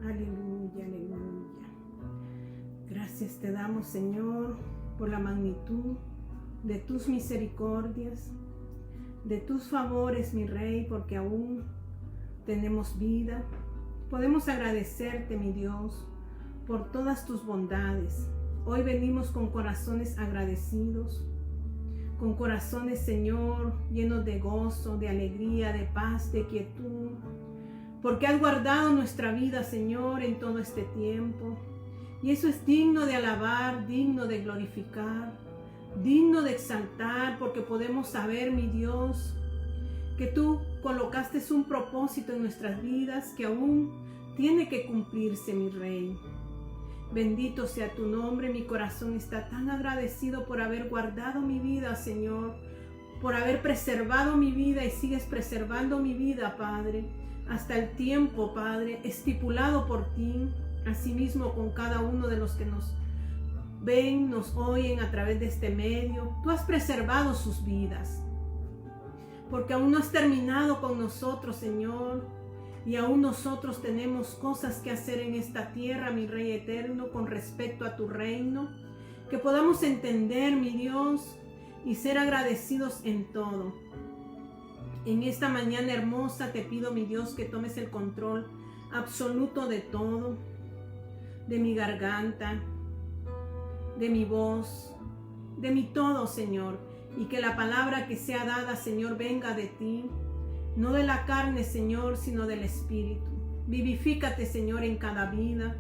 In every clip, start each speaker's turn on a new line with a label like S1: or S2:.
S1: Aleluya, aleluya. Gracias te damos, Señor, por la magnitud de tus misericordias, de tus favores, mi Rey, porque aún tenemos vida. Podemos agradecerte, mi Dios, por todas tus bondades. Hoy venimos con corazones agradecidos, con corazones, Señor, llenos de gozo, de alegría, de paz, de quietud, porque has guardado nuestra vida, Señor, en todo este tiempo. Y eso es digno de alabar, digno de glorificar, digno de exaltar, porque podemos saber, mi Dios, que tú colocaste un propósito en nuestras vidas que aún tiene que cumplirse, mi Rey. Bendito sea tu nombre, mi corazón está tan agradecido por haber guardado mi vida, Señor, por haber preservado mi vida y sigues preservando mi vida, Padre, hasta el tiempo, Padre, estipulado por ti, asimismo con cada uno de los que nos ven, nos oyen a través de este medio. Tú has preservado sus vidas, porque aún no has terminado con nosotros, Señor. Y aún nosotros tenemos cosas que hacer en esta tierra, mi Rey eterno, con respecto a tu reino. Que podamos entender, mi Dios, y ser agradecidos en todo. En esta mañana hermosa te pido, mi Dios, que tomes el control absoluto de todo. De mi garganta, de mi voz, de mi todo, Señor. Y que la palabra que sea dada, Señor, venga de ti. No de la carne, Señor, sino del Espíritu. Vivifícate, Señor, en cada vida.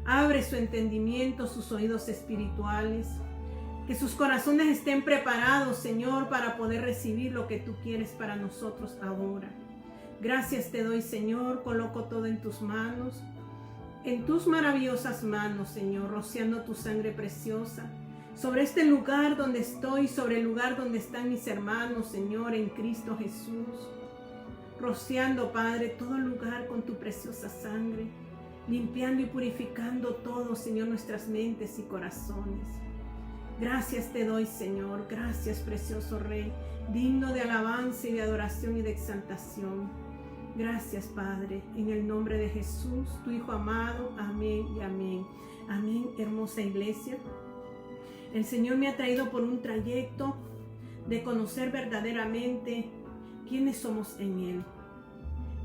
S1: Abre su entendimiento, sus oídos espirituales. Que sus corazones estén preparados, Señor, para poder recibir lo que tú quieres para nosotros ahora. Gracias te doy, Señor. Coloco todo en tus manos. En tus maravillosas manos, Señor, rociando tu sangre preciosa. Sobre este lugar donde estoy, sobre el lugar donde están mis hermanos, Señor, en Cristo Jesús. Rociando, Padre, todo lugar con tu preciosa sangre, limpiando y purificando todo, Señor, nuestras mentes y corazones. Gracias te doy, Señor, gracias, precioso Rey, digno de alabanza y de adoración y de exaltación. Gracias, Padre, en el nombre de Jesús, tu Hijo amado, amén y amén. Amén, hermosa iglesia. El Señor me ha traído por un trayecto de conocer verdaderamente quiénes somos en Él.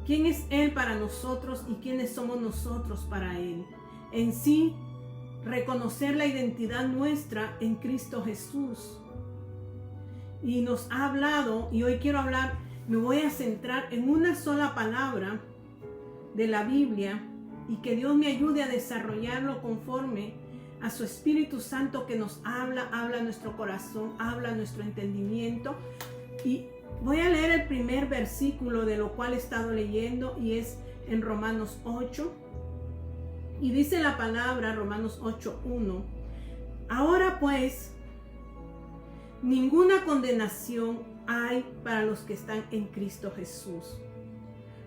S1: ¿Quién es Él para nosotros y quiénes somos nosotros para Él? En sí, reconocer la identidad nuestra en Cristo Jesús. Y nos ha hablado, y hoy quiero hablar, me voy a centrar en una sola palabra de la Biblia y que Dios me ayude a desarrollarlo conforme a su Espíritu Santo que nos habla a nuestro corazón, habla a nuestro entendimiento. Y voy a leer el primer versículo de lo cual he estado leyendo y es en Romanos 8. Y dice la palabra, Romanos 8:1. Ahora pues, ninguna condenación hay para los que están en Cristo Jesús.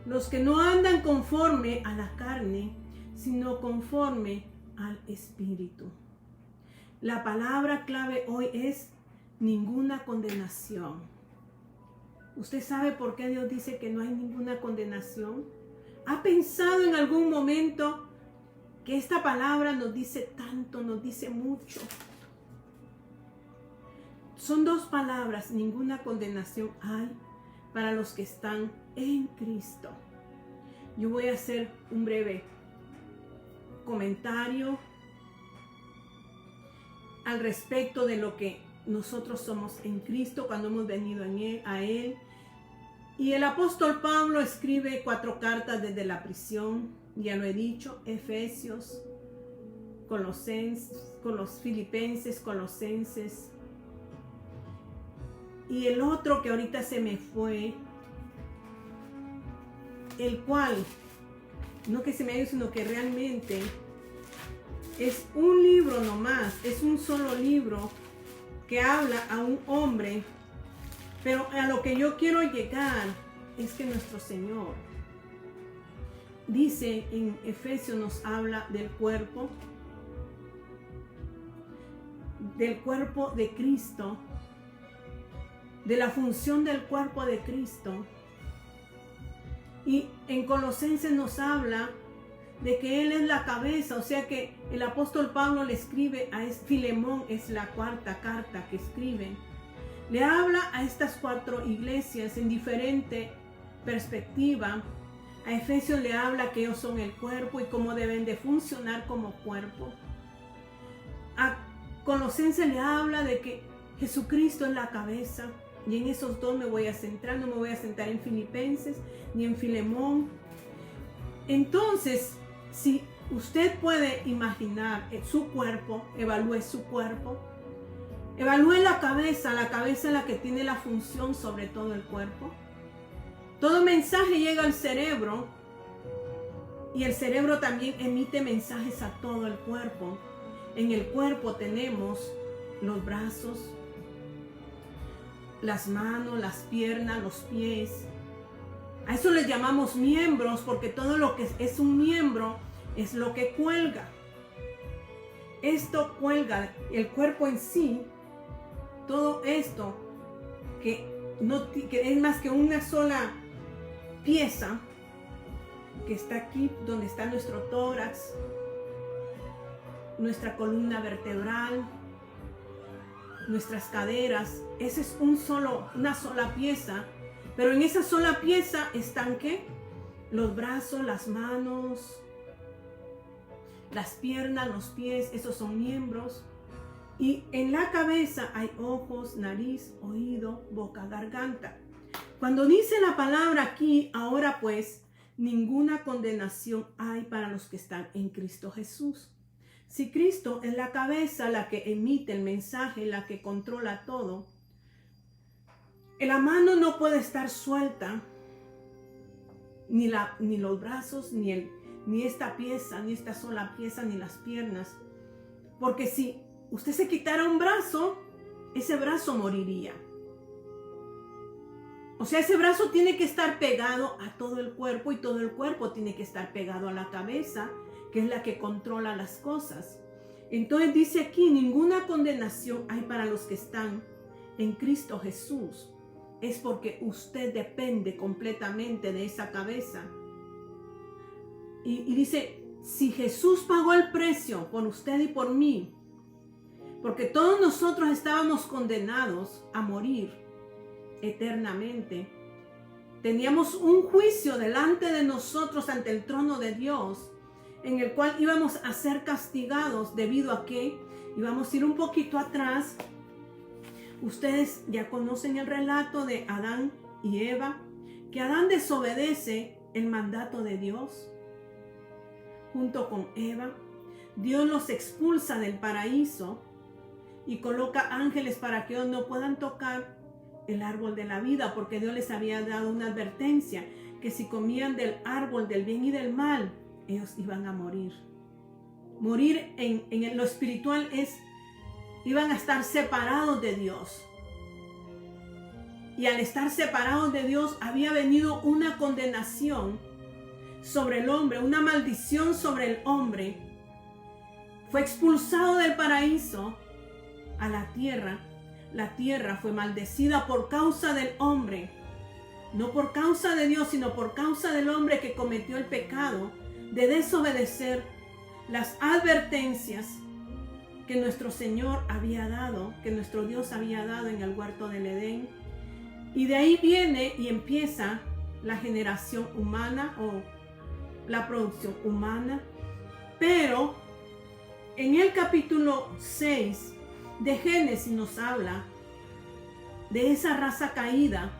S1: Los que no andan conforme a la carne, sino conforme al Espíritu. La palabra clave hoy es ninguna condenación. ¿Usted sabe por qué Dios dice que no hay ninguna condenación? ¿Ha pensado en algún momento que esta palabra nos dice tanto, nos dice mucho? Son dos palabras, ninguna condenación hay para los que están en Cristo. Yo voy a hacer un breve comentario al respecto de lo que nosotros somos en Cristo cuando hemos venido a Él. Y el apóstol Pablo escribe 4 cartas desde la prisión, ya lo he dicho, Efesios, Filipenses, Colosenses. Y el otro que ahorita se me fue, el cual, no que se me ha ido, sino que realmente es un libro nomás, es un solo libro que habla a un hombre. Pero a lo que yo quiero llegar es que nuestro Señor dice en Efesios, nos habla del cuerpo de Cristo, de la función del cuerpo de Cristo. Y en Colosenses nos habla de que Él es la cabeza. O sea que el apóstol Pablo le escribe a Filemón, es la cuarta carta que escribe. Le habla a estas 4 iglesias en diferente perspectiva. A Efesios le habla que ellos son el cuerpo y cómo deben de funcionar como cuerpo. A Colosenses le habla de que Jesucristo es la cabeza. Y en esos 2 me voy a centrar, no me voy a centrar en Filipenses ni en Filemón. Entonces, si usted puede imaginar su cuerpo, evalúe su cuerpo, evalúe la cabeza es la que tiene la función sobre todo el cuerpo. Todo mensaje llega al cerebro y el cerebro también emite mensajes a todo el cuerpo. En el cuerpo tenemos los brazos, las manos, las piernas, los pies. A eso les llamamos miembros, porque todo lo que es un miembro es lo que cuelga. Esto cuelga el cuerpo en sí. Todo esto que es más que una sola pieza, que está aquí donde está nuestro tórax, nuestra columna vertebral, nuestras caderas. Esa es una sola pieza, pero en esa sola pieza están ¿qué? Los brazos, las manos, las piernas, los pies. Esos son miembros. Y en la cabeza hay ojos, nariz, oído, boca, garganta. Cuando dice la palabra aquí, ahora pues, ninguna condenación hay para los que están en Cristo Jesús. Si Cristo es la cabeza, la que emite el mensaje, la que controla todo, la mano no puede estar suelta, ni los brazos, ni esta pieza, ni esta sola pieza, ni las piernas. Porque si usted se quitara un brazo, ese brazo moriría. O sea, ese brazo tiene que estar pegado a todo el cuerpo y todo el cuerpo tiene que estar pegado a la cabeza, que es la que controla las cosas. Entonces dice aquí, ninguna condenación hay para los que están en Cristo Jesús. Es porque usted depende completamente de esa cabeza. Y dice, si Jesús pagó el precio por usted y por mí, porque todos nosotros estábamos condenados a morir eternamente. Teníamos un juicio delante de nosotros ante el trono de Dios, en el cual íbamos a ser castigados debido a que íbamos a ir un poquito atrás. Ustedes ya conocen el relato de Adán y Eva, que Adán desobedece el mandato de Dios. Junto con Eva, Dios los expulsa del paraíso y coloca ángeles para que ellos no puedan tocar el árbol de la vida, porque Dios les había dado una advertencia, que si comían del árbol del bien y del mal, ellos iban a morir. Morir en lo espiritual iban a estar separados de Dios. Y al estar separados de Dios, había venido una condenación sobre el hombre, una maldición sobre el hombre. Fue expulsado del paraíso a la tierra. La tierra fue maldecida por causa del hombre, no por causa de Dios, sino por causa del hombre que cometió el pecado de desobedecer las advertencias que nuestro Señor había dado, que nuestro Dios había dado en el huerto del Edén. Y de ahí viene y empieza la generación humana o la producción humana. Pero en el capítulo 6 de Génesis nos habla de esa raza caída,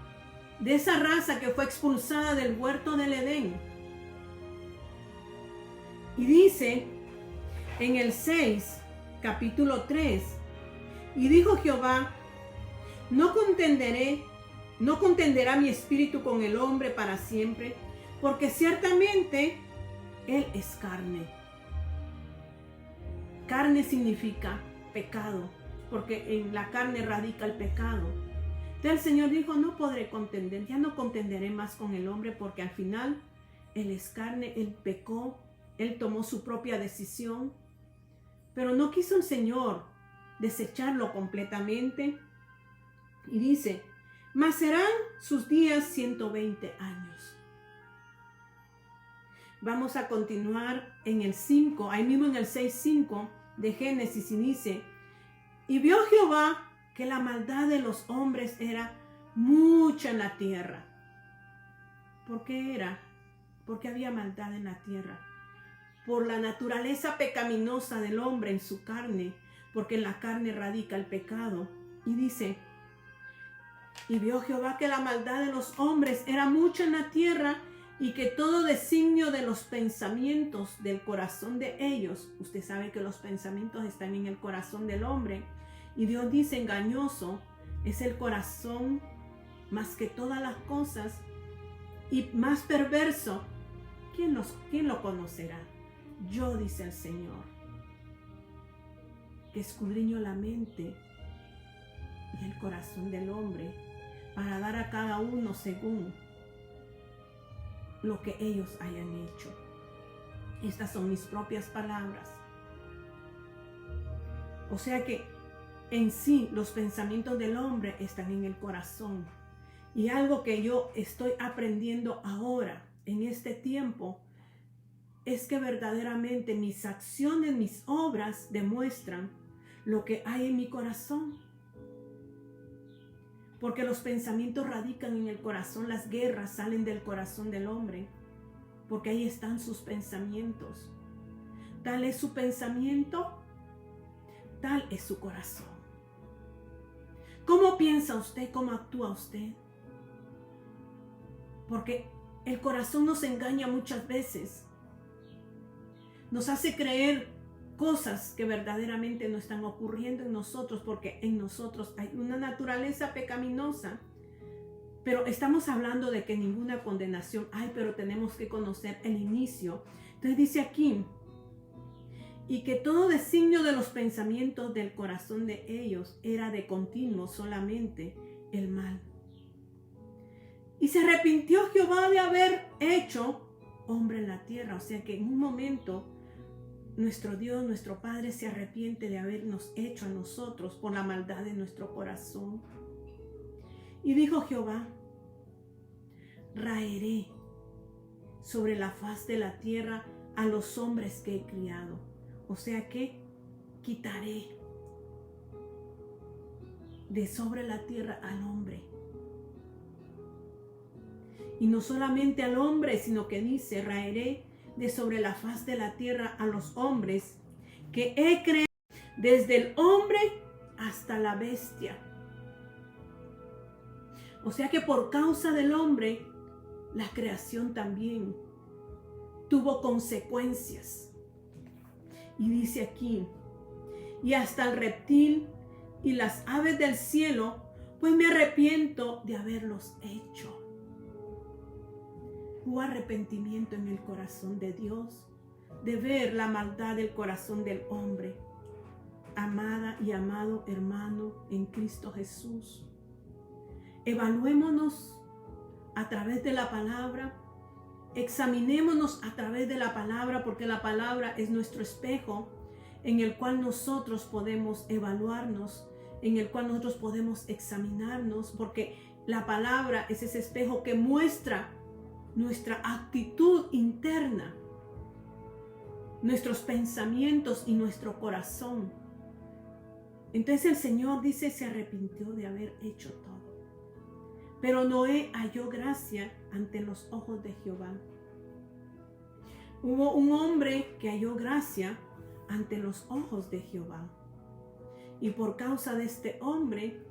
S1: de esa raza que fue expulsada del huerto del Edén. Y dice en el 6, capítulo 3, y dijo Jehová, no contenderá mi espíritu con el hombre para siempre, porque ciertamente él es carne. Carne significa pecado, porque en la carne radica el pecado. Entonces el Señor dijo, no podré contender, ya no contenderé más con el hombre, porque al final él es carne, él pecó, él tomó su propia decisión, pero no quiso el Señor desecharlo completamente. Y dice, mas serán sus días 120 años. Vamos a continuar en el 5, ahí mismo en el 6:5 de Génesis, y dice: y vio Jehová que la maldad de los hombres era mucha en la tierra. ¿Por qué era? Porque había maldad en la tierra. Por la naturaleza pecaminosa del hombre en su carne, porque en la carne radica el pecado. Y dice: y vio Jehová que la maldad de los hombres era mucha en la tierra, y que todo designio de los pensamientos del corazón de ellos, usted sabe que los pensamientos están en el corazón del hombre, y Dios dice: engañoso es el corazón más que todas las cosas, y más perverso, ¿quién lo conocerá? Yo, dice el Señor, que escudriño la mente y el corazón del hombre, para dar a cada uno según lo que ellos hayan hecho. Estas son mis propias palabras. O sea que en sí los pensamientos del hombre están en el corazón. Y algo que yo estoy aprendiendo ahora, en este tiempo, es que verdaderamente mis acciones, mis obras demuestran lo que hay en mi corazón. Porque los pensamientos radican en el corazón, las guerras salen del corazón del hombre, porque ahí están sus pensamientos. Tal es su pensamiento, tal es su corazón. ¿Cómo piensa usted? ¿Cómo actúa usted? Porque el corazón nos engaña muchas veces. Nos hace creer cosas que verdaderamente no están ocurriendo en nosotros, porque en nosotros hay una naturaleza pecaminosa. Pero estamos hablando de que ninguna condenación hay, pero tenemos que conocer el inicio. Entonces dice aquí: y que todo designio de los pensamientos del corazón de ellos era de continuo solamente el mal. Y se arrepintió Jehová de haber hecho hombre en la tierra. O sea que en un momento nuestro Dios, nuestro Padre, se arrepiente de habernos hecho a nosotros por la maldad de nuestro corazón. Y dijo Jehová: raeré sobre la faz de la tierra a los hombres que he criado. O sea que quitaré de sobre la tierra al hombre. Y no solamente al hombre, sino que dice: raeré de sobre la faz de la tierra a los hombres que he creado, desde el hombre hasta la bestia. O sea que por causa del hombre, la creación también tuvo consecuencias. Y dice aquí: y hasta el reptil y las aves del cielo, pues me arrepiento de haberlos hecho. Hubo arrepentimiento en el corazón de Dios, de ver la maldad del corazón del hombre. Amada y amado hermano en Cristo Jesús, evaluémonos a través de la palabra, examinémonos a través de la palabra, porque la palabra es nuestro espejo en el cual nosotros podemos evaluarnos, en el cual nosotros podemos examinarnos, porque la palabra es ese espejo que muestra nuestra actitud interna, nuestros pensamientos y nuestro corazón. Entonces el Señor dice: se arrepintió de haber hecho todo. Pero Noé halló gracia ante los ojos de Jehová. Hubo un hombre que halló gracia ante los ojos de Jehová. Y por causa de este hombre,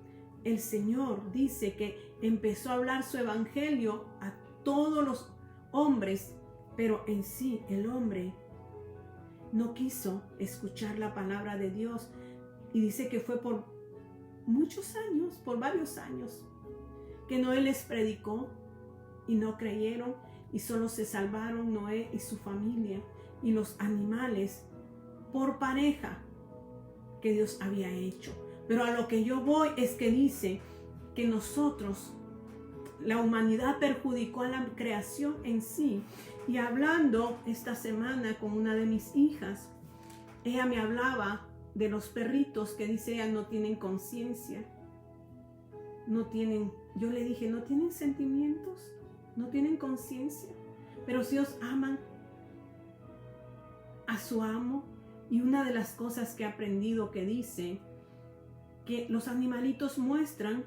S1: el Señor dice que empezó a hablar su evangelio a todos los hombres, pero en sí el hombre no quiso escuchar la palabra de Dios. Y dice que fue por muchos años, por varios años, que Noé les predicó y no creyeron, y solo se salvaron Noé y su familia y los animales por pareja que Dios había hecho. Pero a lo que yo voy es que dice que nosotros, la humanidad, perjudicó a la creación en sí. Y hablando esta semana con una de mis hijas, ella me hablaba de los perritos que dice ella no tienen conciencia, no tienen. Yo le dije: no tienen sentimientos, no tienen conciencia, pero si ellos aman, a su amo. Y una de las cosas que he aprendido que dice que los animalitos muestran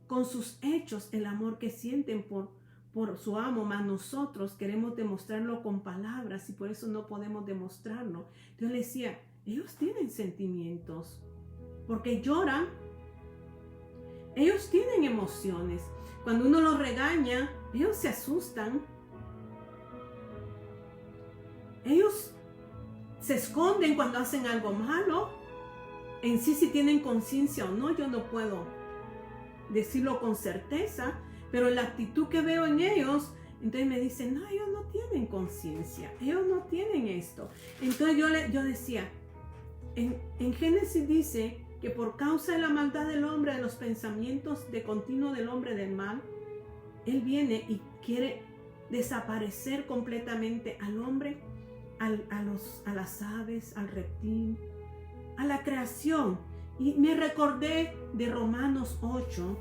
S1: con sus hechos el amor que sienten por su amo, mas nosotros queremos demostrarlo con palabras y por eso no podemos demostrarlo. Yo le decía, ellos tienen sentimientos, porque lloran, ellos tienen emociones. Cuando uno los regaña, ellos se asustan, ellos se esconden cuando hacen algo malo. En sí, si tienen conciencia o no, yo no puedo decirlo con certeza, pero la actitud que veo en ellos, entonces me dicen, no, ellos no tienen conciencia, ellos no tienen esto. Entonces yo decía, en Génesis dice que por causa de la maldad del hombre, de los pensamientos de continuo del hombre del mal, él viene y quiere desaparecer completamente al hombre, a las aves, al reptil, a la creación. Y me recordé de Romanos 8,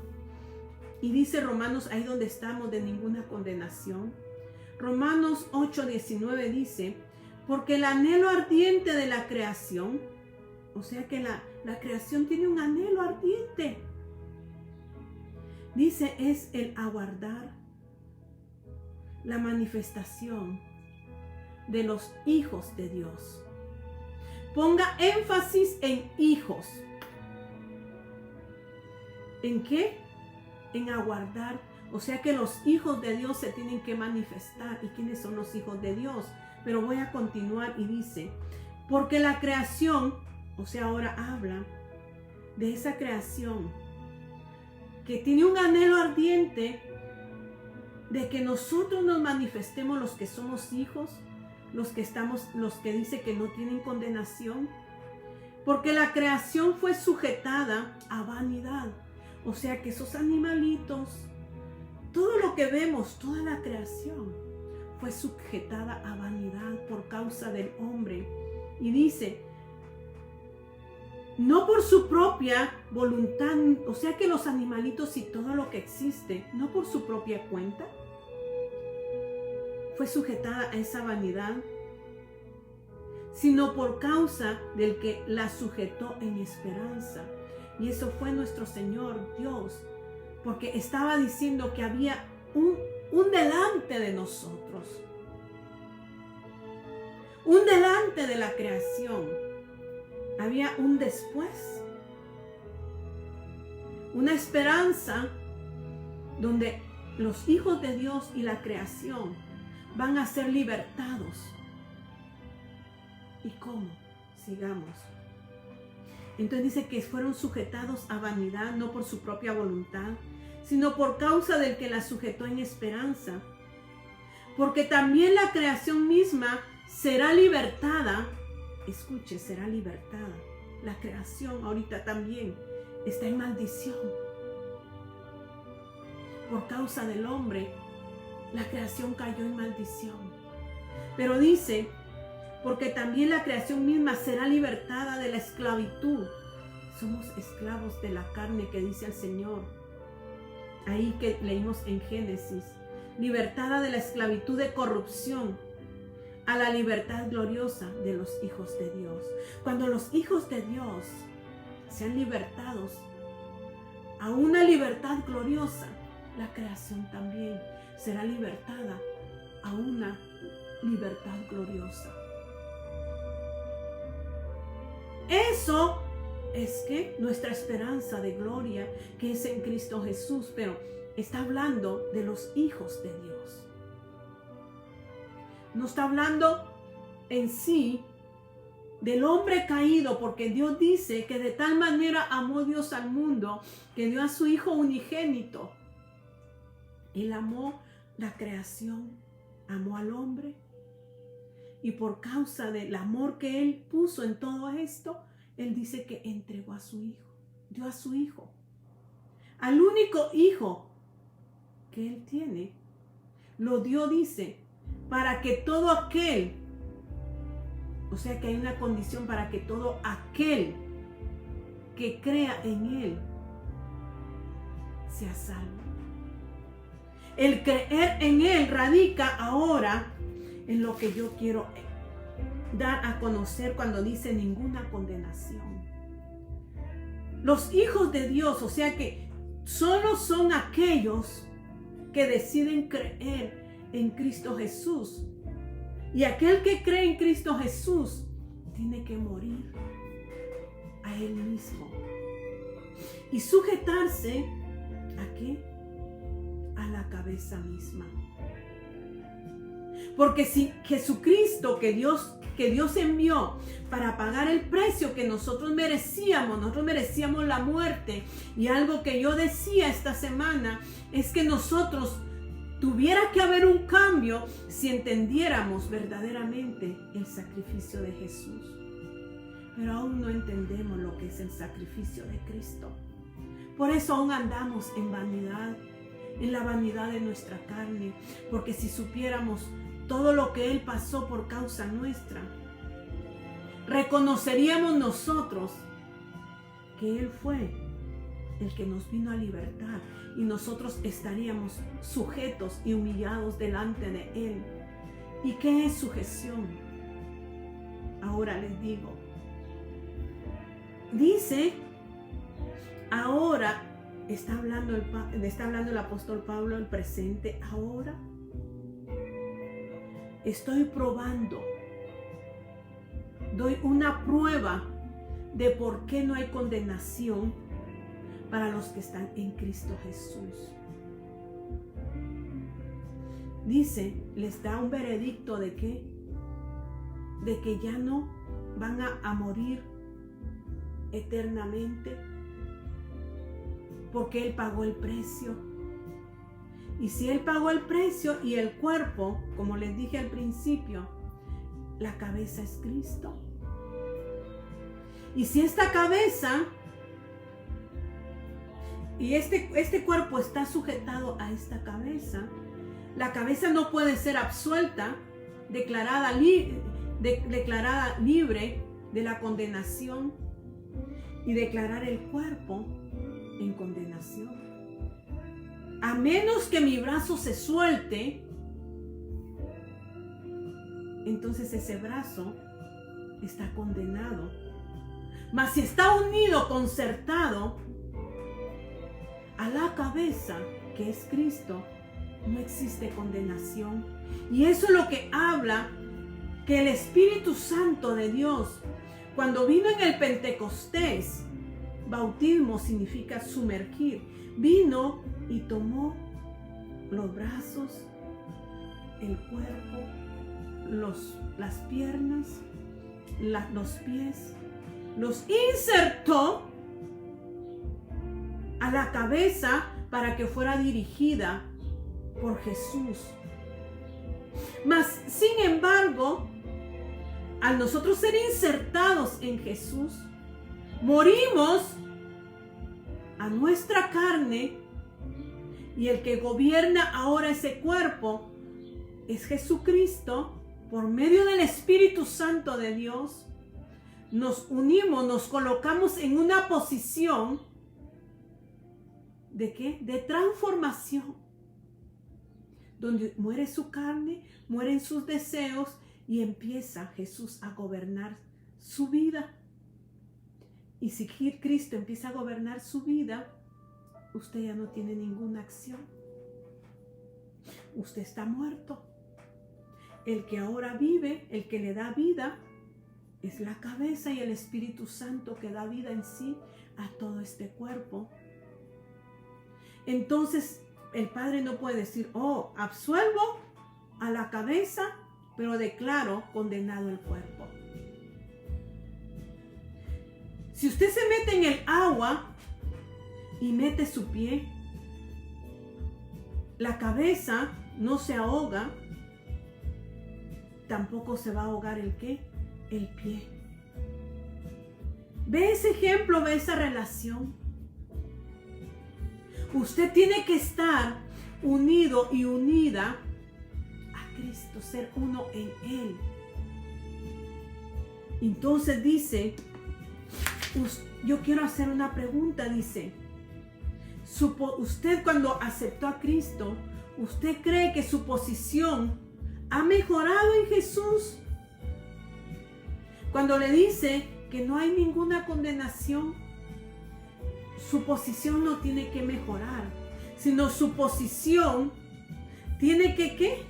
S1: y dice Romanos, ahí donde estamos, de ninguna condenación. Romanos 8:19 dice, porque el anhelo ardiente de la creación, o sea que la creación tiene un anhelo ardiente, dice, es el aguardar la manifestación de los hijos de Dios. Ponga énfasis en hijos. ¿En qué? En aguardar. O sea que los hijos de Dios se tienen que manifestar. ¿Y quiénes son los hijos de Dios? Pero voy a continuar y dice, porque la creación, o sea, ahora habla de esa creación que tiene un anhelo ardiente de que nosotros nos manifestemos, los que somos hijos, los que dice que no tienen condenación, porque la creación fue sujetada a vanidad. O sea que esos animalitos, todo lo que vemos, toda la creación fue sujetada a vanidad por causa del hombre. Y dice, no por su propia voluntad, o sea que los animalitos y todo lo que existe, no por su propia cuenta, fue sujetada a esa vanidad, sino por causa del que la sujetó en esperanza. Y eso fue nuestro Señor Dios, porque estaba diciendo que había un delante de nosotros, un delante de la creación, había un después, una esperanza donde los hijos de Dios y la creación van a ser libertados. ¿Y cómo? Sigamos. Entonces dice que fueron sujetados a vanidad, no por su propia voluntad, sino por causa del que la sujetó en esperanza. Porque también la creación misma será libertada. Escuche, será libertada. La creación ahorita también está en maldición. Por causa del hombre, la creación cayó en maldición. Pero dice, porque también la creación misma será libertada de la esclavitud. Somos esclavos de la carne, que dice el Señor. Ahí que leímos en Génesis. Libertada de la esclavitud de corrupción a la libertad gloriosa de los hijos de Dios. Cuando los hijos de Dios sean libertados a una libertad gloriosa, la creación también será libertada a una libertad gloriosa. Eso es que nuestra esperanza de gloria, que es en Cristo Jesús, pero está hablando de los hijos de Dios. No está hablando en sí del hombre caído, porque Dios dice que de tal manera amó Dios al mundo que dio a su Hijo unigénito. Él amó la creación, amó al hombre, y por causa del amor que Él puso en todo esto, Él dice que entregó a su Hijo, dio a su Hijo, al único Hijo que Él tiene, lo dio, dice, para que todo aquel, o sea que hay una condición para que todo aquel que crea en Él sea salvo. El creer en Él radica ahora en lo que yo quiero dar a conocer cuando dice ninguna condenación. Los hijos de Dios, o sea que solo son aquellos que deciden creer en Cristo Jesús. Y aquel que cree en Cristo Jesús tiene que morir a él mismo y sujetarse ¿a qué? A la cabeza misma. Porque si Jesucristo que Dios envió para pagar el precio que nosotros merecíamos la muerte. Y algo que yo decía esta semana es que nosotros tuviera que haber un cambio si entendiéramos verdaderamente el sacrificio de Jesús. Pero aún no entendemos lo que es el sacrificio de Cristo. Por eso aún andamos en vanidad, en la vanidad de nuestra carne. Porque si supiéramos todo lo que Él pasó por causa nuestra, reconoceríamos nosotros que Él fue el que nos vino a libertar y nosotros estaríamos sujetos y humillados delante de Él. ¿Y qué es sujeción? Ahora les digo. Dice, ahora está hablando el apóstol Pablo el presente. Ahora estoy probando, doy una prueba de por qué no hay condenación para los que están en Cristo Jesús. Dice, les da un veredicto de qué, de que ya no van a morir eternamente, porque Él pagó el precio. Y si Él pagó el precio y el cuerpo, como les dije al principio, la cabeza es Cristo. Y si esta cabeza y este cuerpo está sujetado a esta cabeza, la cabeza no puede ser absuelta, declarada libre de la condenación y declarar el cuerpo en condenación. A menos que mi brazo se suelte, entonces ese brazo está condenado. Mas si está unido, concertado a la cabeza, que es Cristo, no existe condenación. Y eso es lo que habla que el Espíritu Santo de Dios, cuando vino en el Pentecostés, bautismo significa sumergir, vino y tomó los brazos, el cuerpo, las piernas, los pies, los insertó a la cabeza para que fuera dirigida por Jesús. Mas, sin embargo, al nosotros ser insertados en Jesús, morimos a nuestra carne y el que gobierna ahora ese cuerpo es Jesucristo. Por medio del Espíritu Santo de Dios, nos unimos, nos colocamos en una posición ¿de qué? De transformación, donde muere su carne, mueren sus deseos y empieza Jesús a gobernar su vida. Y si Cristo empieza a gobernar su vida, usted ya no tiene ninguna acción. Usted está muerto. El que ahora vive, el que le da vida, es la cabeza y el Espíritu Santo que da vida en sí a todo este cuerpo. Entonces, el Padre no puede decir, oh, absuelvo a la cabeza, pero declaro condenado el cuerpo. Si usted se mete en el agua y mete su pie, la cabeza no se ahoga, tampoco se va a ahogar el ¿qué? El pie. ¿Ve ese ejemplo? ¿Ve esa relación? Usted tiene que estar unido y unida a Cristo, ser uno en Él. Entonces dice, yo quiero hacer una pregunta, dice, usted cuando aceptó a Cristo, ¿usted cree que su posición ha mejorado en Jesús? Cuando le dice que no hay ninguna condenación, su posición no tiene que mejorar, sino su posición tiene que ¿qué?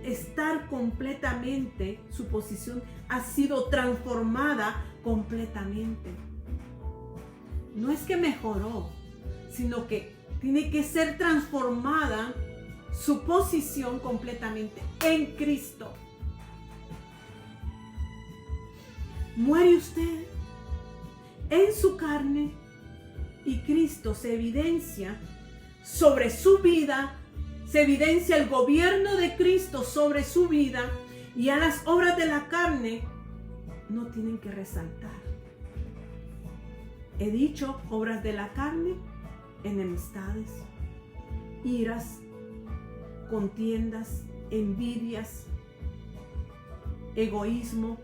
S1: Estar completamente, su posición ha sido transformada completamente. No es que mejoró, sino que tiene que ser transformada su posición completamente en Cristo. Muere usted en su carne y Cristo se evidencia sobre su vida, se evidencia el gobierno de Cristo sobre su vida, y a las obras de la carne no tienen que resaltar. He dicho obras de la carne: enemistades, iras, contiendas, envidias, egoísmo,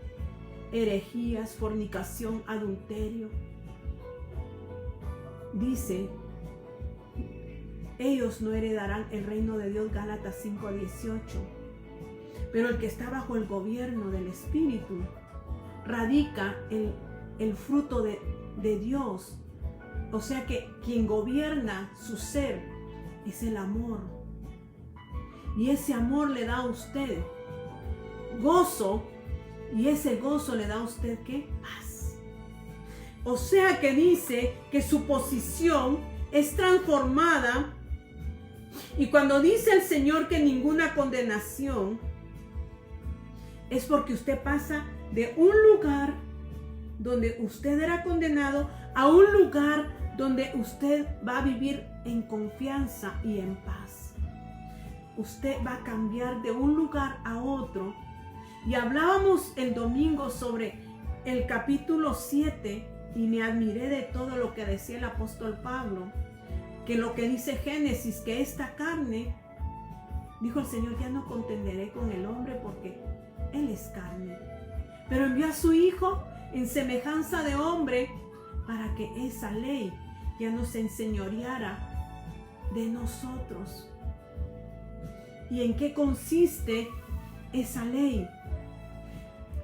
S1: herejías, fornicación, adulterio. Dice: ellos no heredarán el reino de Dios, Gálatas 5:18. Pero el que está bajo el gobierno del Espíritu radica el fruto de Dios. O sea que quien gobierna su ser es el amor. Y ese amor le da a usted gozo, y ese gozo le da a usted ¿qué? Paz. O sea que dice que su posición es transformada. Y cuando dice el Señor que ninguna condenación, es porque usted pasa de un lugar donde usted era condenado a un lugar donde usted va a vivir en confianza y en paz. Usted va a cambiar de un lugar a otro. Y hablábamos el domingo sobre el capítulo 7 y me admiré de todo lo que decía el apóstol Pablo, que lo que dice Génesis, que esta carne, dijo el Señor, ya no contenderé con el hombre porque él es carne, pero envió a su Hijo en semejanza de hombre para que esa ley ya no se enseñoreara de nosotros. ¿Y en qué consiste esa ley?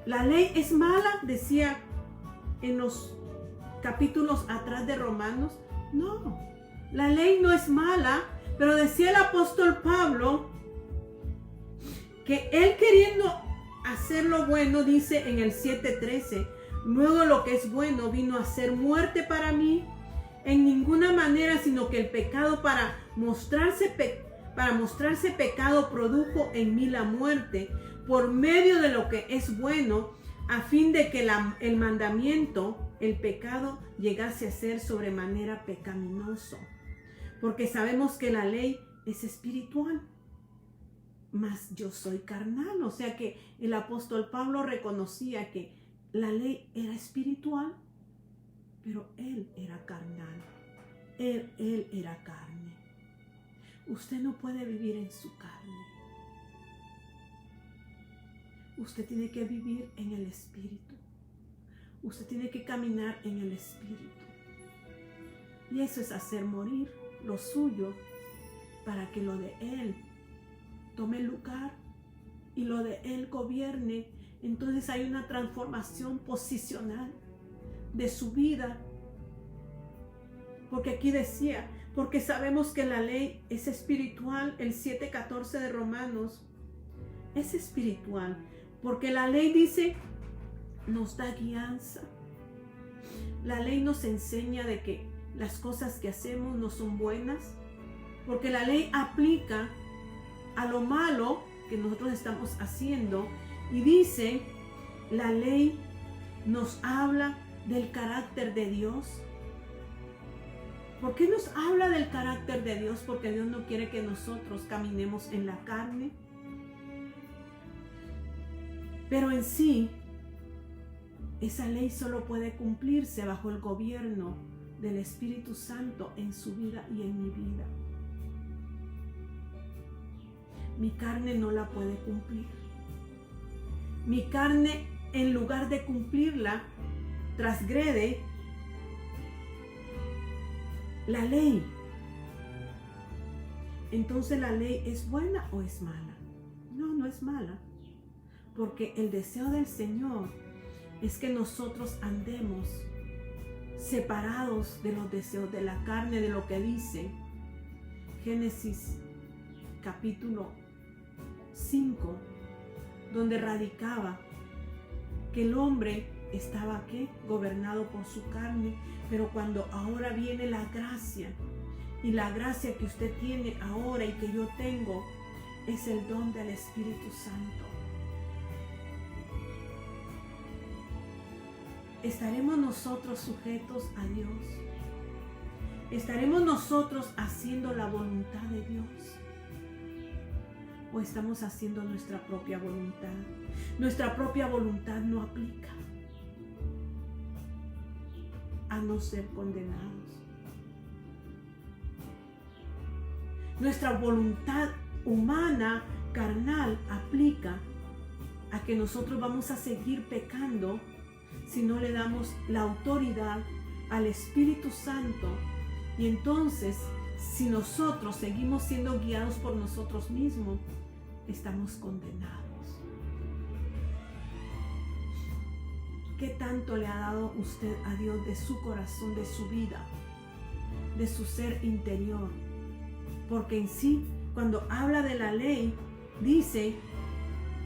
S1: La ley es mala, decía en los capítulos atrás de Romanos. No, la ley no es mala, pero decía el apóstol Pablo que él, queriendo hacer lo bueno, dice en el 7:13, luego lo que es bueno vino a ser muerte para mí, en ninguna manera, sino que el pecado para mostrarse pecado produjo en mí la muerte por medio de lo que es bueno, a fin de que el mandamiento, el pecado, llegase a ser sobremanera pecaminoso. Porque sabemos que la ley es espiritual, mas yo soy carnal. O sea que el apóstol Pablo reconocía que la ley era espiritual, pero él era carnal. Él era carne. Usted no puede vivir en su carne. Usted tiene que vivir en el Espíritu. Usted tiene que caminar en el Espíritu. Y eso es hacer morir lo suyo para que lo de Él tome lugar y lo de Él gobierne. Entonces hay una transformación posicional de su vida. Porque aquí decía, porque sabemos que la ley es espiritual, el 7:14 de Romanos es espiritual. Porque la ley dice, nos da guianza. La ley nos enseña de que las cosas que hacemos no son buenas. Porque la ley aplica a lo malo que nosotros estamos haciendo. Y dice, la ley nos habla del carácter de Dios. ¿Por qué nos habla del carácter de Dios? Porque Dios no quiere que nosotros caminemos en la carne. Pero en sí, esa ley solo puede cumplirse bajo el gobierno del Espíritu Santo en su vida y en mi vida. Mi carne no la puede cumplir. Mi carne, en lugar de cumplirla, transgrede la ley. Entonces, ¿la ley es buena o es mala? No, no es mala. Porque el deseo del Señor es que nosotros andemos separados de los deseos de la carne, de lo que dice Génesis capítulo 5, donde radicaba que el hombre estaba ¿qué? Gobernado por su carne, pero cuando ahora viene la gracia, y la gracia que usted tiene ahora y que yo tengo, es el don del Espíritu Santo. ¿Estaremos nosotros sujetos a Dios? ¿Estaremos nosotros haciendo la voluntad de Dios? ¿O estamos haciendo nuestra propia voluntad? Nuestra propia voluntad no aplica a no ser condenados. Nuestra voluntad humana, carnal, aplica a que nosotros vamos a seguir pecando si no le damos la autoridad al Espíritu Santo. Y entonces, si nosotros seguimos siendo guiados por nosotros mismos, estamos condenados. ¿Qué tanto le ha dado usted a Dios de su corazón, de su vida, de su ser interior? Porque en sí, cuando habla de la ley, dice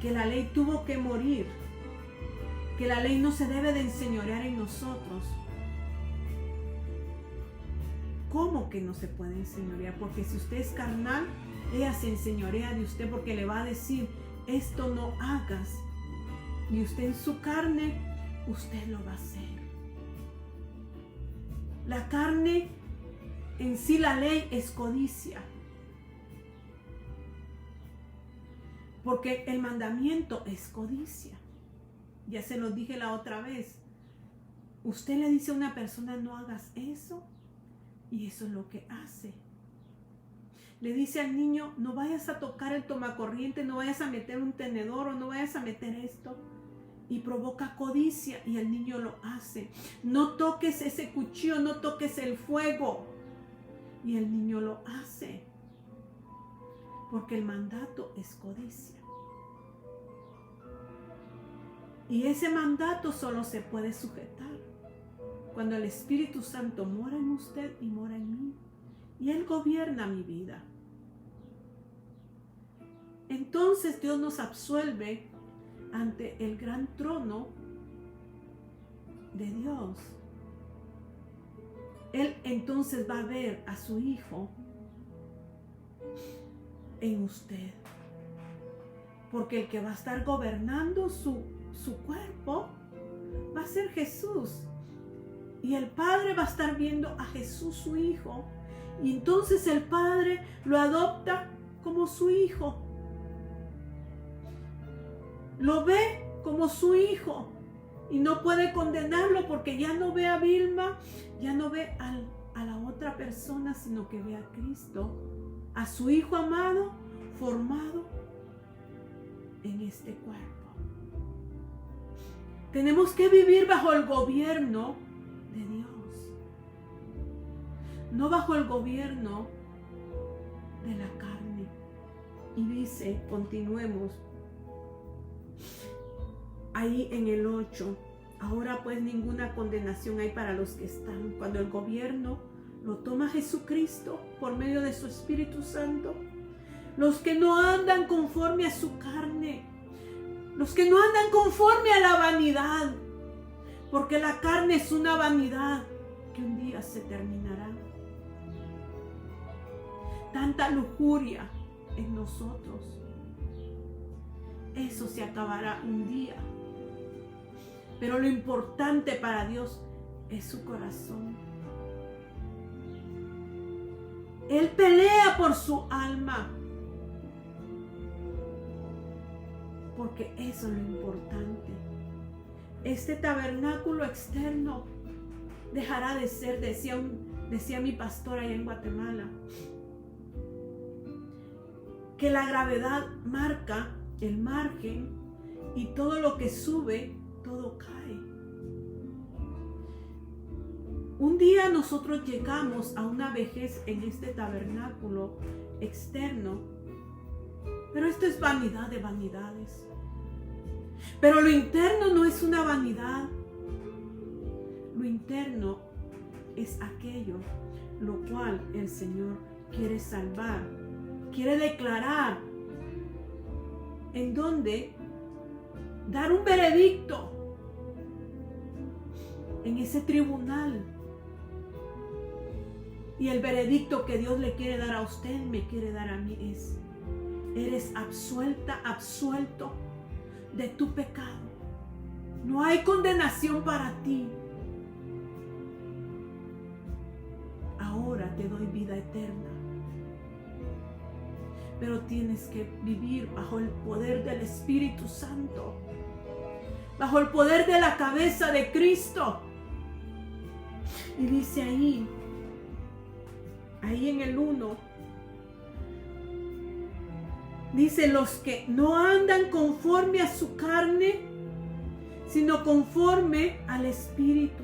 S1: que la ley tuvo que morir, que la ley no se debe de enseñorear en nosotros. ¿Cómo que no se puede enseñorear? Porque si usted es carnal, ella se enseñorea de usted porque le va a decir, esto no hagas. Y usted en su carne, usted lo va a hacer. La carne, en sí la ley es codicia. Porque el mandamiento es codicia. Ya se lo dije la otra vez. Usted le dice a una persona, no hagas eso, y eso es lo que hace. Le dice al niño, no vayas a tocar el tomacorriente, no vayas a meter un tenedor o no vayas a meter esto. Y provoca codicia y el niño lo hace. No toques ese cuchillo, no toques el fuego. Y el niño lo hace. Porque el mandato es codicia. Y ese mandato solo se puede sujetar cuando el Espíritu Santo mora en usted y mora en mí. Y Él gobierna mi vida. Entonces Dios nos absuelve ante el gran trono de Dios. Él entonces va a ver a su Hijo en usted. Porque el que va a estar gobernando su cuerpo va a ser Jesús. Y el Padre va a estar viendo a Jesús, su Hijo. Y entonces el Padre lo adopta como su Hijo. Lo ve como su Hijo. Y no puede condenarlo porque ya no ve a Vilma, ya no ve a la otra persona, sino que ve a Cristo, a su Hijo amado, formado en este cuerpo. Tenemos que vivir bajo el gobierno de Dios, no bajo el gobierno de la carne. Y dice, continuemos, ahí en el 8, ahora pues ninguna condenación hay para los que están, cuando el gobierno lo toma Jesucristo por medio de su Espíritu Santo, los que no andan conforme a su carne, los que no andan conforme a la vanidad, porque la carne es una vanidad que un día se terminará. Tanta lujuria en nosotros, eso se acabará un día. Pero lo importante para Dios es su corazón. Él pelea por su alma, porque eso es lo importante. Este tabernáculo externo dejará de ser, decía mi pastor allá en Guatemala, que la gravedad marca el margen y todo lo que sube, todo cae. Un día nosotros llegamos a una vejez en este tabernáculo externo, pero esto es vanidad de vanidades. Pero lo interno no es una vanidad. Lo interno es aquello lo cual el Señor quiere salvar, quiere declarar, en donde dar un veredicto en ese tribunal. Y el veredicto que Dios le quiere dar a usted, me quiere dar a mí, es: eres absuelta, absuelto de tu pecado. No hay condenación para ti. Ahora te doy vida eterna. Pero tienes que vivir bajo el poder del Espíritu Santo, bajo el poder de la cabeza de Cristo. Y dice ahí en el 1, dice: los que no andan conforme a su carne, sino conforme al Espíritu.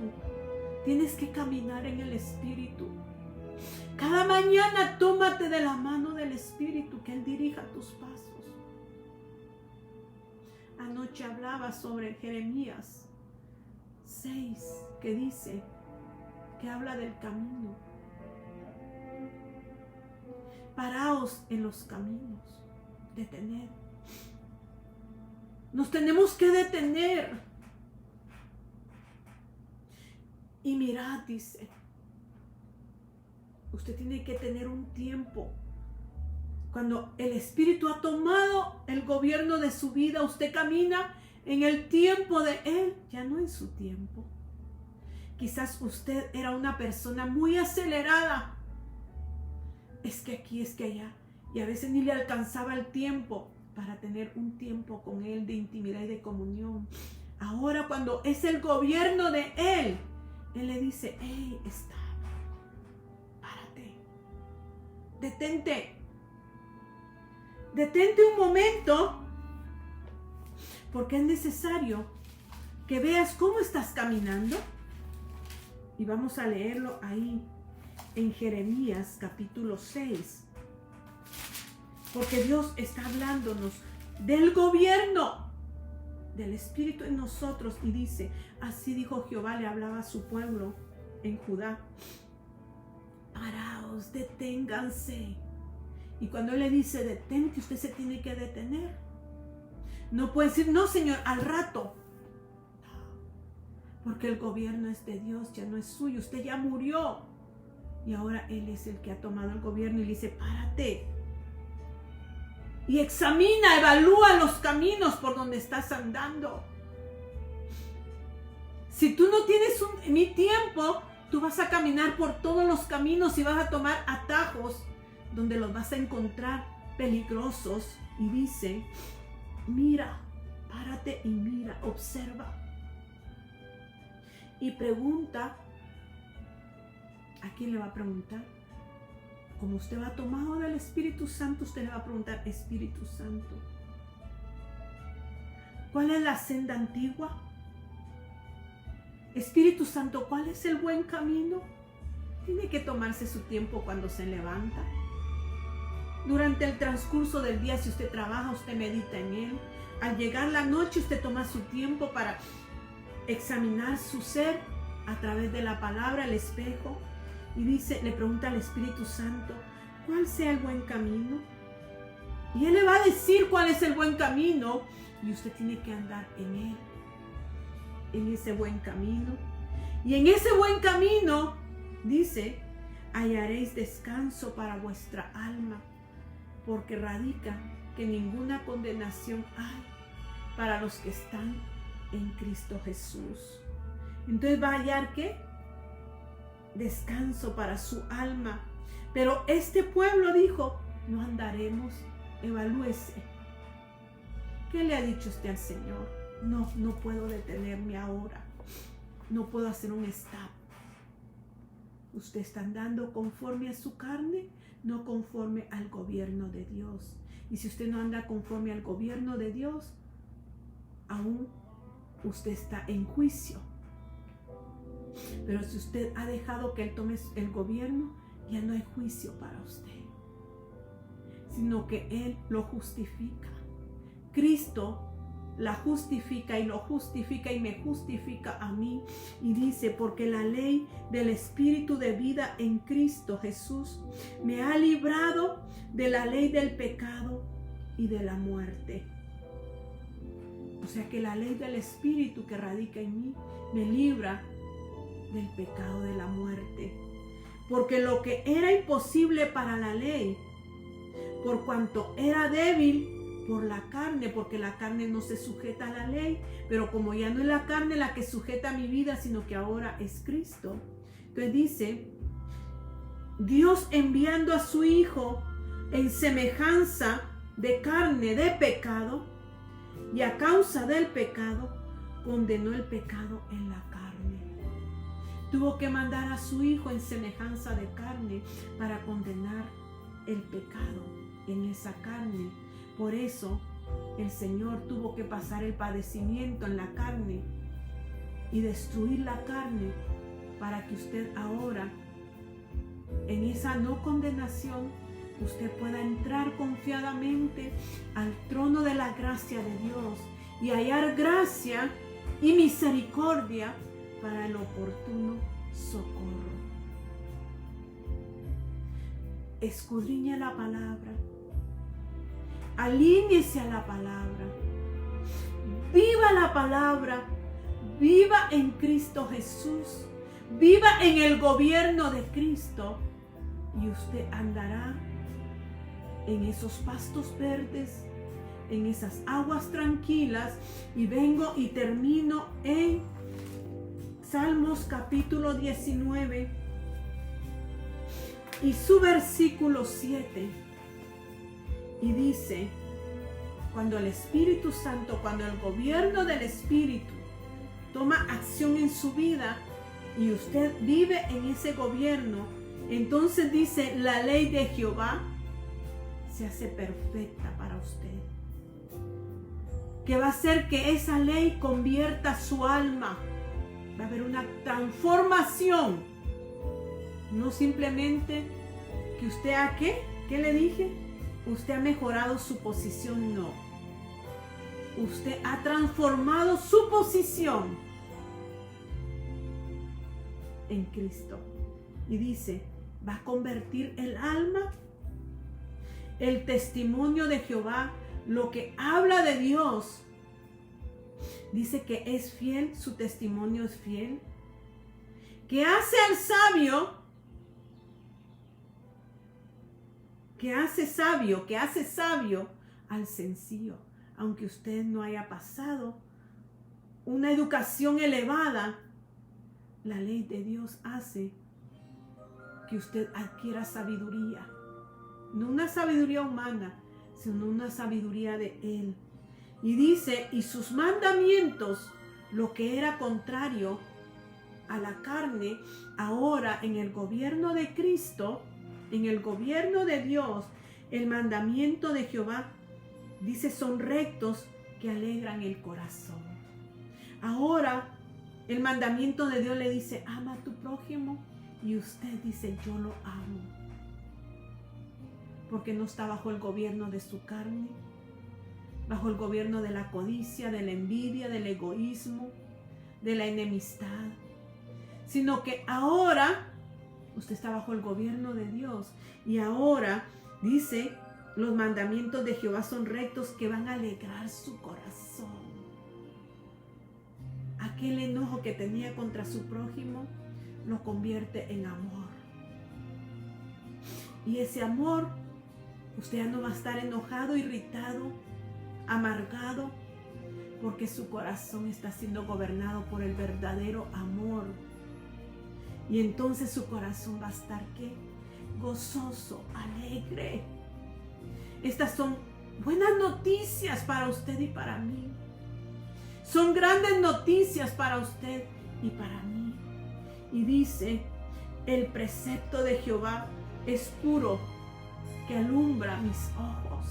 S1: Tienes que caminar en el Espíritu. Cada mañana tómate de la mano del Espíritu, que Él dirija tus pasos. Anoche hablaba sobre Jeremías 6, que dice, que habla del camino. Paraos en los caminos, detener. Nos tenemos que detener. Y mirad, dice, usted tiene que tener un tiempo. Cuando el Espíritu ha tomado el gobierno de su vida, usted camina en el tiempo de Él, ya no en su tiempo. Quizás usted era una persona muy acelerada. Es que aquí, es que allá. Y a veces ni le alcanzaba el tiempo para tener un tiempo con Él de intimidad y de comunión. Ahora, cuando es el gobierno de Él, Él le dice: hey, está. Párate. Detente. Detente un momento, porque es necesario que veas cómo estás caminando. Y vamos a leerlo ahí en Jeremías capítulo 6. Porque Dios está hablándonos del gobierno del Espíritu en nosotros. Y dice: así dijo Jehová, le hablaba a su pueblo en Judá: paraos, deténganse. Y cuando Él le dice detente, usted se tiene que detener. No puede decir: no, Señor, al rato. No, porque el gobierno es de Dios, ya no es suyo. Usted ya murió. Y ahora Él es el que ha tomado el gobierno y le dice: párate. Y examina, evalúa los caminos por donde estás andando. Si tú no tienes mi tiempo, tú vas a caminar por todos los caminos y vas a tomar atajos donde los vas a encontrar peligrosos. Y dice: mira, párate y mira, observa. Y pregunta. ¿A quién le va a preguntar? Como usted va tomado del Espíritu Santo, usted le va a preguntar: Espíritu Santo, ¿cuál es la senda antigua? Espíritu Santo, ¿cuál es el buen camino? Tiene que tomarse su tiempo cuando se levanta. Durante el transcurso del día, si usted trabaja, usted medita en Él. Al llegar la noche, usted toma su tiempo para examinar su ser a través de la palabra, el espejo. Y dice, le pregunta al Espíritu Santo: ¿cuál sea el buen camino? Y Él le va a decir cuál es el buen camino. Y usted tiene que andar en Él, en ese buen camino. Y en ese buen camino, dice, hallaréis descanso para vuestra alma, porque radica que ninguna condenación hay para los que están en Cristo Jesús. Entonces va a hallar ¿qué? Descanso para su alma. Pero este pueblo dijo: no andaremos. Evalúese. ¿Qué le ha dicho usted al Señor? No puedo detenerme ahora. No puedo hacer un stop. Usted está andando conforme a su carne, no conforme al gobierno de Dios. Y si usted no anda conforme al gobierno de Dios, aún usted está en juicio. Pero si usted ha dejado que Él tome el gobierno, ya no hay juicio para usted, sino que Él lo justifica. Cristo la justifica y lo justifica y me justifica a mí. Y dice, porque la ley del Espíritu de vida en Cristo Jesús me ha librado de la ley del pecado y de la muerte. O sea que la ley del Espíritu que radica en mí me libra del pecado de la muerte. Porque lo que era imposible para la ley, por cuanto era débil por la carne, porque la carne no se sujeta a la ley, pero como ya no es la carne la que sujeta mi vida, sino que ahora es Cristo. Entonces dice, Dios enviando a su Hijo en semejanza de carne de pecado, y a causa del pecado, condenó el pecado en la carne. Tuvo que mandar a su Hijo en semejanza de carne para condenar el pecado en esa carne. Por eso el Señor tuvo que pasar el padecimiento en la carne y destruir la carne para que usted ahora, en esa no condenación, usted pueda entrar confiadamente al trono de la gracia de Dios y hallar gracia y misericordia para el oportuno socorro. Escudriñe la palabra. Alíñese a la palabra. Viva la palabra. Viva en Cristo Jesús. Viva en el gobierno de Cristo. Y usted andará en esos pastos verdes, en esas aguas tranquilas. Y vengo y termino en Salmos capítulo 19 y su versículo 7. Y dice, cuando el Espíritu Santo, cuando el gobierno del Espíritu toma acción en su vida y usted vive en ese gobierno, entonces dice, la ley de Jehová se hace perfecta para usted. Que va a hacer que esa ley convierta su alma. Va a haber una transformación. No simplemente que usted ¿a qué? ¿Qué le dije? Usted ha mejorado su posición, no. Usted ha transformado su posición en Cristo. Y dice, va a convertir el alma, el testimonio de Jehová, lo que habla de Dios. Dice que es fiel, su testimonio es fiel. Que hace al sabio, que hace sabio al sencillo. Aunque usted no haya pasado una educación elevada, la ley de Dios hace que usted adquiera sabiduría. No una sabiduría humana, sino una sabiduría de Él. Y dice, y sus mandamientos, lo que era contrario a la carne, ahora en el gobierno de Cristo, en el gobierno de Dios, el mandamiento de Jehová, dice, son rectos que alegran el corazón. Ahora, el mandamiento de Dios le dice, ama a tu prójimo, y usted dice, yo lo amo. Porque no está bajo el gobierno de su carne, bajo el gobierno de la codicia, de la envidia, del egoísmo, de la enemistad, sino que ahora usted está bajo el gobierno de Dios. Y ahora dice, los mandamientos de Jehová son rectos que van a alegrar su corazón. Aquel enojo que tenía contra su prójimo lo convierte en amor. Y ese amor, usted ya no va a estar enojado, irritado, amargado, porque su corazón está siendo gobernado por el verdadero amor. Y entonces su corazón va a estar ¿qué? Gozoso, alegre. Estas son buenas noticias para usted y para mí. Son grandes noticias para usted y para mí. Y dice, el precepto de Jehová es puro, que alumbra mis ojos.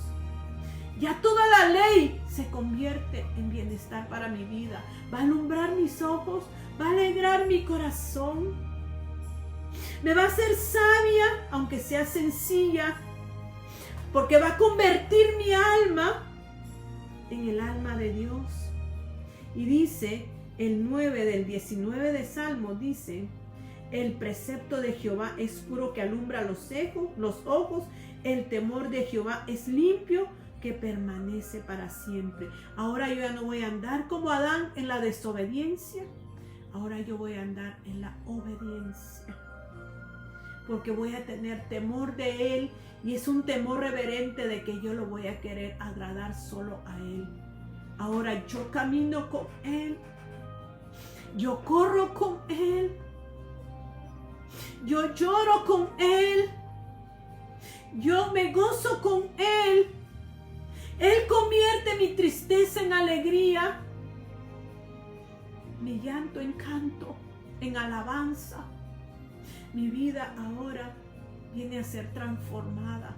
S1: Ya toda la ley se convierte en bienestar para mi vida. Va a alumbrar mis ojos, va a alegrar mi corazón. Me va a hacer sabia, aunque sea sencilla, porque va a convertir mi alma en el alma de Dios. Y dice el 9 del 19 de Salmo, dice: el precepto de Jehová es puro que alumbra los ojos, el temor de Jehová es limpio que permanece para siempre. Ahora yo ya no voy a andar como Adán en la desobediencia, ahora yo voy a andar en la obediencia, porque voy a tener temor de Él, y es un temor reverente de que yo lo voy a querer agradar solo a Él. Ahora yo camino con Él, yo corro con Él, yo lloro con Él, yo me gozo con Él. Él convierte mi tristeza en alegría, mi llanto en canto, en alabanza. Mi vida ahora viene a ser transformada.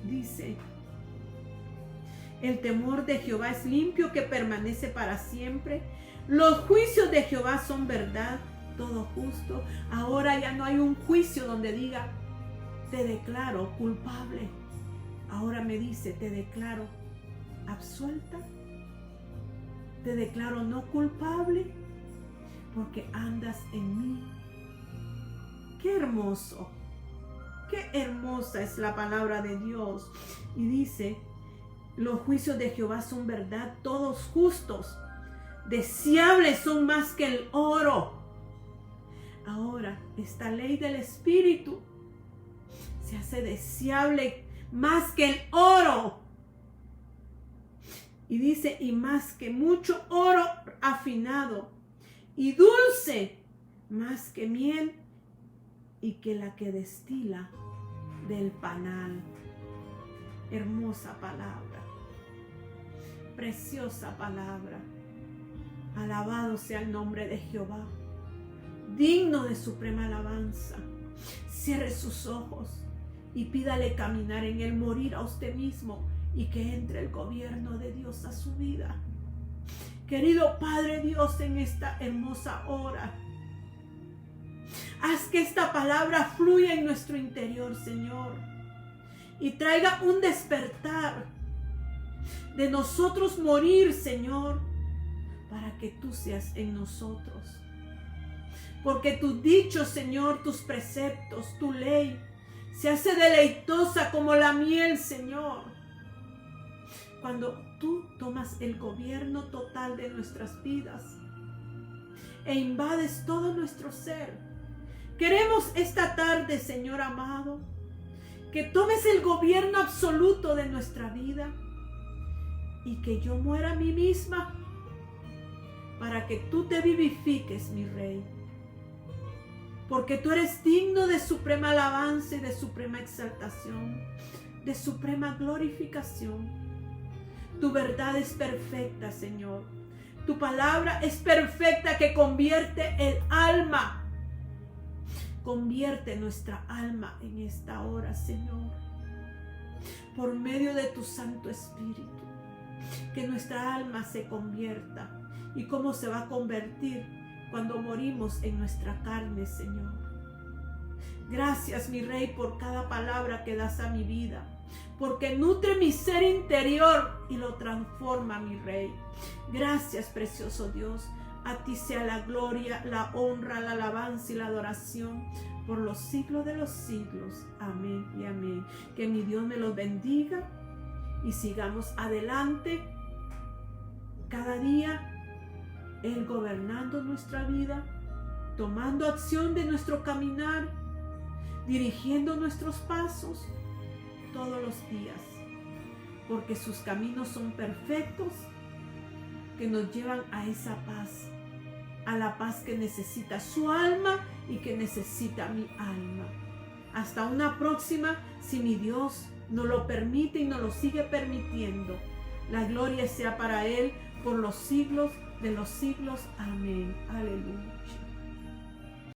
S1: Dice: el temor de Jehová es limpio que permanece para siempre. Los juicios de Jehová son verdad, todo justo. Ahora ya no hay un juicio donde diga: te declaro culpable. Ahora me dice: te declaro absuelta, te declaro no culpable, porque andas en mí. Qué hermoso, qué hermosa es la palabra de Dios. Y dice: los juicios de Jehová son verdad, todos justos, deseables son más que el oro. Ahora esta ley del Espíritu se hace deseable más que el oro. Y dice: y más que mucho oro afinado, y dulce más que miel, y que la que destila del panal. Hermosa palabra, preciosa palabra. Alabado sea el nombre de Jehová, digno de suprema alabanza. Cierre sus ojos y pídale caminar en él, morir a usted mismo, y que entre el gobierno de Dios a su vida. Querido Padre Dios, en esta hermosa hora, haz que esta palabra fluya en nuestro interior, Señor, y traiga un despertar de nosotros morir, Señor, para que tú seas en nosotros. Porque tus dichos, Señor, tus preceptos, tu ley, se hace deleitosa como la miel, Señor, cuando tú tomas el gobierno total de nuestras vidas e invades todo nuestro ser. Queremos esta tarde, Señor amado, que tomes el gobierno absoluto de nuestra vida y que yo muera a mí misma para que tú te vivifiques, mi Rey. Porque tú eres digno de suprema alabanza y de suprema exaltación, de suprema glorificación. Tu verdad es perfecta, Señor. Tu palabra es perfecta que convierte el alma. Convierte nuestra alma en esta hora, Señor, por medio de tu Santo Espíritu. Que nuestra alma se convierta. ¿Y cómo se va a convertir? Cuando morimos en nuestra carne, Señor. Gracias, mi Rey, por cada palabra que das a mi vida, porque nutre mi ser interior y lo transforma, mi Rey. Gracias, precioso Dios. A ti sea la gloria, la honra, la alabanza y la adoración por los siglos de los siglos. Amén y amén. Que mi Dios me los bendiga y sigamos adelante cada día, Él gobernando nuestra vida, tomando acción de nuestro caminar, dirigiendo nuestros pasos todos los días, porque sus caminos son perfectos, que nos llevan a esa paz, a la paz que necesita su alma y que necesita mi alma. Hasta una próxima, si mi Dios nos lo permite y nos lo sigue permitiendo. La gloria sea para Él por los siglos de los siglos. Amén. Aleluya.